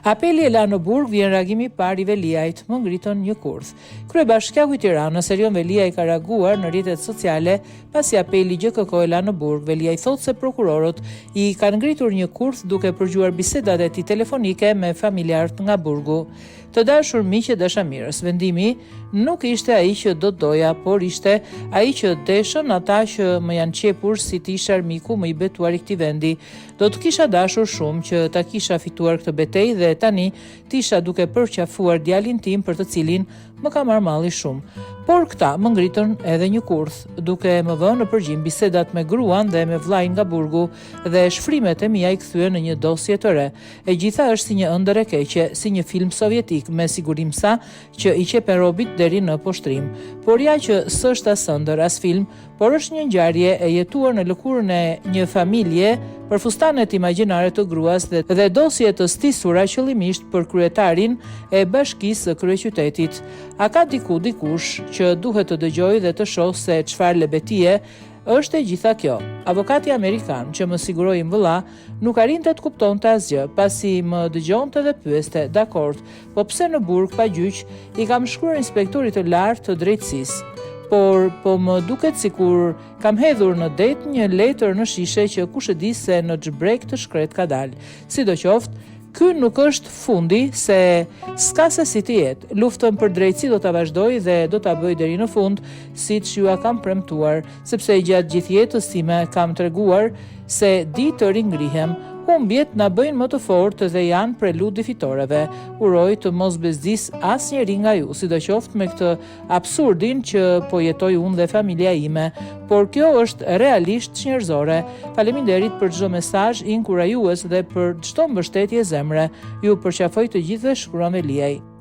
Apeli e la në burg vjen reagimi i parë i Veliajt, më ngritën një kurth. Kryebashkiaku i Tiranës Erion Veliaj ka reaguar në rrjetet sociale pasi apeli GKK e la në burg. Veliaj thotë se prokurorët i kanë ngritur një kurth duke përgjuar bisedat e tij telefonike me familjarët nga burgu. Të dashur miq e dashamirës, vendimi nuk ishte ai që do doja, por ishte ai që deshën ata që më janë qepur si të isha armiku më i betuar i këtij vendi. Do të kisha dashur shumë që ta kisha fituar këtë betejë dhe tani të isha duke përqafuar djalin tim për të cilin më ka marrë malli shumë. Por këta më ngritën edhe një kurth, duke më vënë në përgjim bisedat me gruan dhe me vllajin nga burgu dhe shfrimet e mia i kthyen në një dosje të re. E gjitha është si një ëndër e keqe, si një film sovjetik, me sigurim sa që i qepen robit deri në poshtrim. Por ja që s'është as ëndër, as film, por është një ngjarje e jetuar në lëkurën e një familje për fustanet imagjinare të gruas dhe dosje të stisura qëllimisht për kryetarin e bashkisë së kryeqytetit. A ka dikush që duhet të dëgjojë dhe të shohë se çfarë lebetie është e gjitha kjo? Avokati amerikan që më siguroi vëlla nuk arrinte të kuptonte asgjë, pasi më dëgjonte dhe pyeste, "Dakord, po pse në burg pa gjyq i kam shkruar inspektorit të lartë të drejtësisë? Por më duket sikur kam hedhur në det një letër në shishe që kush e di se në xhbrek të shkret ka dalë. Sidoqoftë, ky nuk është fundi, se s'ka se si të jetë. Luftën për drejtësi do ta vazhdoj dhe do ta bëj deri në fund, siç ju kam premtuar, sepse gjatë gjithë jetës time kam treguar se di të ringrihem. Humbjet na bëjnë më të fortë dhe janë preludi fitoreve. Uroj të mos bezdis asnjëri nga ju, sidoqoftë me këtë absurdin që po jetoj unë dhe familja ime, por kjo është realisht njerëzore. Faleminderit për çdo mesazh inkurajues dhe për çdo mbështetje zemre. Ju përqafoj të gjithë dhe shkruan Veliaj.